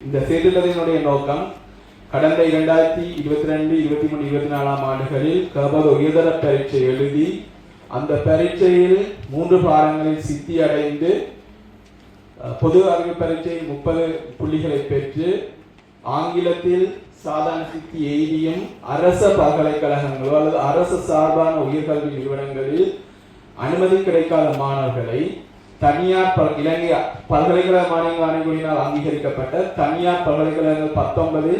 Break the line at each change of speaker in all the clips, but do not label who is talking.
இந்த செயல்திட்டத்தினுடைய நோக்கம் கடந்த 2022-23-24 ஆண்டுகளில் கபர் உயர்தர பரீட்சை எழுதி அந்த பரீட்சையில் 3 பாடங்களில் சித்தி அடைந்து பொது அறிவு பரீட்சையில் 30 புள்ளிகளை பெற்று ஆங்கிலத்தில் சாதாரண சித்தி எய்தியும் அரச பல்கலைக்கழகங்களோ அல்லது அரசு சார்பான உயர்கல்வி நிறுவனங்களில் அனுமதி கிடைக்காத மாணவர்களை தனியார் இலங்கை பல்கலைக்கழக மானிய ஆணைக்குழுவினால் அங்கீகரிக்கப்பட்ட தனியார் பல்கலைக்கழகங்கள் 19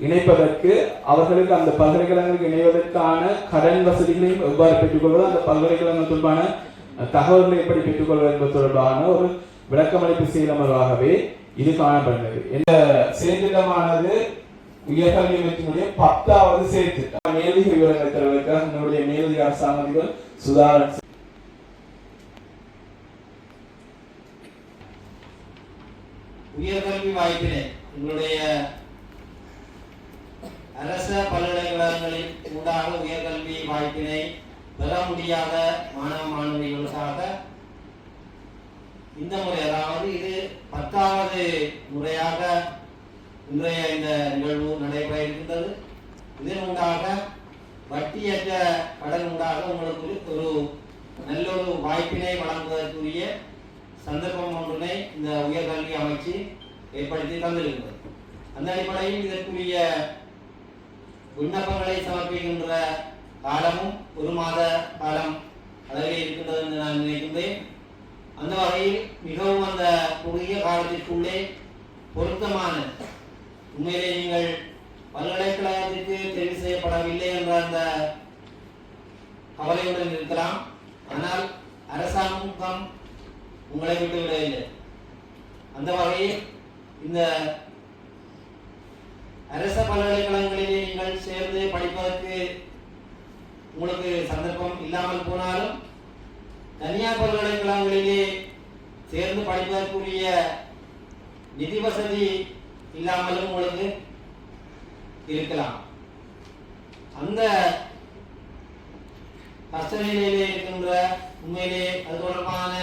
இணைப்பதற்கு அவர்களுக்கு அந்த பல்கலைக்கழகங்களுக்கு இணைவதற்கான கடன் வசதிகளையும் எவ்வாறு பெற்றுக்கொள்வது, அந்த பல்கலைக்கழகங்கள் தொடர்பான தகவல்களை எப்படி பெற்றுக்கொள்வது என்பது தொடர்பான ஒரு விளக்கமளிப்பு செயலமர்வாகவே இது காணப்படுகிறது. இந்த செயற்திட்டமானது உயர்கல்வி அமைச்சினுடைய 10வது செயற்திட்டம். மேலதிக விவரங்களை தருவதற்காக நம்முடைய மேலதிக அரசாங்க அதிபர் சுதாகர்
உயர்கல்வி வாய்ப்பினை உங்களுடைய அரச பல்கலைக்கழகங்களில் ஊடாக உயர்கல்வி வாய்ப்பினை பெற முடியாத மாணவ மாணவிகளுக்காக இந்த முறை, அதாவது இது 10வது முறையாக இன்றைய இந்த நிகழ்வு நடைபெற இருக்கின்றது. இதன் ஊடாக வட்டியற்ற கடன் ஊடாக உங்களுக்கு ஒரு நல்லொரு வாய்ப்பினை வழங்குவதற்குரிய சந்தர்ப்பம் ஒன்றினை இந்த உயர்கல்வி அமைச்சு ஏற்படுத்தி தந்திருக்கிறது. அந்த அடிப்படையில் இதற்குரிய விண்ணப்பங்களை சமர்ப்பிக்கின்ற காலமும் 1 மாத காலம் அளவில் இருக்கின்றது என்று நான் நினைக்கின்றேன். அந்த வகையில் மிகவும் அந்த குறுகிய காலத்திற்குள்ளே பொருத்தமான, உண்மையிலே நீங்கள் பல்கலைக்கழகத்திற்கு தெரிவு செய்யப்படவில்லை என்ற அந்த கவலையுடன் இருக்கலாம். ஆனால் அரசாங்கம் உங்களை விட்டு விடவில்லை. அந்த வகையில் இந்த அரச பல்கலைக்கழகங்களிலே நீங்கள் சேர்ந்து படிப்பதற்கு உங்களுக்கு சந்தர்ப்பம் இல்லாமல் போனாலும் தனியார் பல்கலைக்கழகங்களிலே சேர்ந்து படிப்பதற்குரிய நிதி வசதி இல்லாமலும் உங்களுக்கு இருக்கலாம். அந்த கஷ்ட நிலையிலே இருக்கின்ற, உண்மையிலே அது தொடர்பான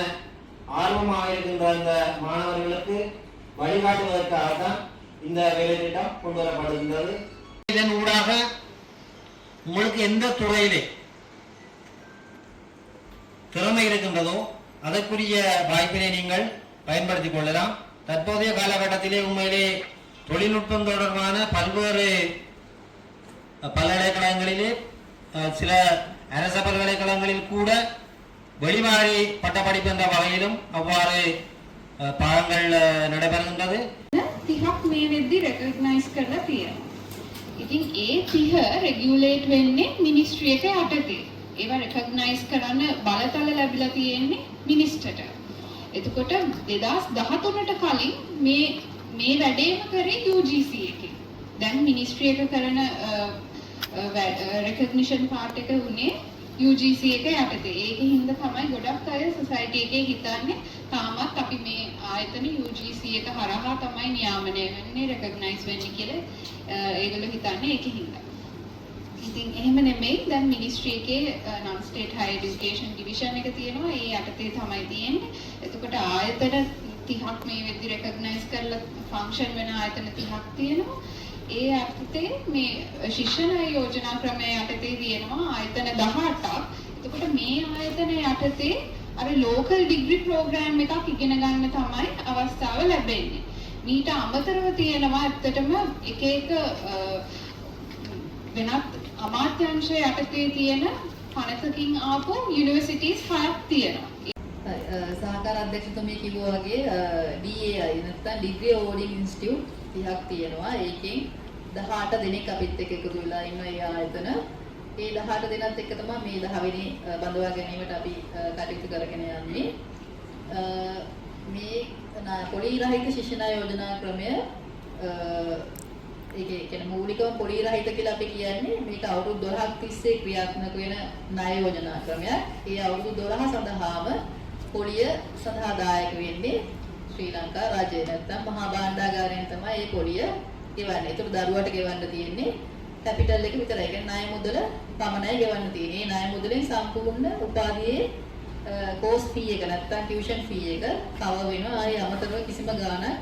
ஆர்வமாக இருக்கின்ற அந்த மாணவர்களுக்கு வழிகாட்டுவதற்காக தான் இந்த வேலை திட்டம் கொண்டு வரப்படுகின்றது. இதன் ஊடாக உங்களுக்கு எந்த துறையிலே திறமை இருக்கின்றதோ அதற்குரிய வாய்ப்பினை நீங்கள் பயன்படுத்திக் கொள்ளலாம். தற்போதைய காலகட்டத்திலே உண்மையிலே தொழில்நுட்பம் தொடர்பான பல்வேறு பல்கலைக்கழகங்களிலே, சில அரச பல்கலைக்கழகங்களில் கூட வெளிமாறி பட்டப்படிப்பு என்ற வகையிலும் அவ்வாறு பாடங்கள் நடைபெறுகின்றது.
30ක් මේ වෙද්දි රෙකග්නයිස් කරලා තියෙනවා. ඉතින් ඒ 30 රෙගියුලේට් වෙන්නේ මිනිස්ට්‍රි එක යටතේ. ඒවා රෙකග්නයිස් කරන්න බලතල ලැබිලා තියෙන්නේ මිනිස්ටර්ට. එතකොට 2013ට කලින් මේ වැඩේම කරේ UGC එකේ. දැන් මිනිස්ට්‍රි එක කරන රෙකග්නිෂන් පාර්ට් එක උනේ UGC එක යටතේ. ඒක හින්දා තමයි ගොඩක් අය සොසයිටි එකේ හිතන්නේ තාමත් අපි මේ ආයතන UGC එක හරහා තමයි නියාමනය වෙන්නේ, රෙකග්නයිස් වෙන්නේ කියලා ඒගොල්ලෝ හිතන්නේ. ඒක හින්දා ඉතින් එහෙම නෙමෙයි. දැන් මිනිස්ට්‍රි එකේ non state higher education division එක තියෙනවා. ඒ යටතේ තමයි තියෙන්නේ. එතකොට ආයතන 30ක් මේ වෙද්දි රෙකග්නයිස් කරලා ෆන්ක්ෂන් වෙන ආයතන 30ක් තියෙනවා. ඒ යටතේ මේ ශිෂ්‍ය ණය යෝජනා ක්‍රමය යටතේ තියෙනවා ආයතන 18ක්. එතකොට මේ ආයතන යටතේ අර ලෝකල් ඩිග්‍රී ප්‍රෝග්‍රෑම් එකක් ඉගෙන ගන්න තමයි අවස්ථාව ලැබෙන්නේ. මීට අමතරව තියෙනවා ඇත්තටම එක එක වෙනත් අමාත්‍යාංශ යටතේ තියෙන පනතකින් ආපු යුනිවර්සිටිස් 6ක් තියෙනවා.
සහකාර අධ්‍යක්ෂතුමිය කිව්වා වගේ DAI නැත්නම් ඩිග්‍රී අවෝඩින් ඉන්ස්ටිටියුට් 30ක් තියෙනවා. ඒකෙන් 18 දෙනෙක් අපිත් එක්ක එකතු වෙලා ඉන්නවා ඒ ආයතන. ඒ 18 දෙනාත් එක්ක තමයි මේ 10 වෙනි බඳවා ගැනීමට අපි කටයුතු කරගෙන යන්නේ. මේ පොලි රහිත ශිෂ්‍ය ණය යෝජනා ක්‍රමය, ඒකේ කියන්නේ මූලිකව පොලි රහිත කියලා අපි කියන්නේ මේක අවුරුදු 12ක් තිස්සේ ක්‍රියාත්මක වෙන ණය යෝජනා ක්‍රමයක්. ඒ අවුරුදු 12 සඳහාම පොලිය සඳහා දායක වෙන්නේ ශ්‍රී ලංකා රාජ්‍යය නැත්නම් මහා භාණ්ඩාගාරයෙන් තමයි මේ පොලිය ගෙවන්නේ. ඒතර දරුවට ගෙවන්න තියෙන්නේ කැපිටල් එක විතරයි. ඒ කියන්නේ ණය මුදල පමණයි ගෙවන්න තියෙන්නේ. මේ ණය මුදලෙන් සම්පූර්ණ උපාධියේ කෝස් ෆී එක නැත්තම් ටියුෂන් ෆී එක කවර් වෙනවා. ආයේ අමතරව කිසිම ගාණක්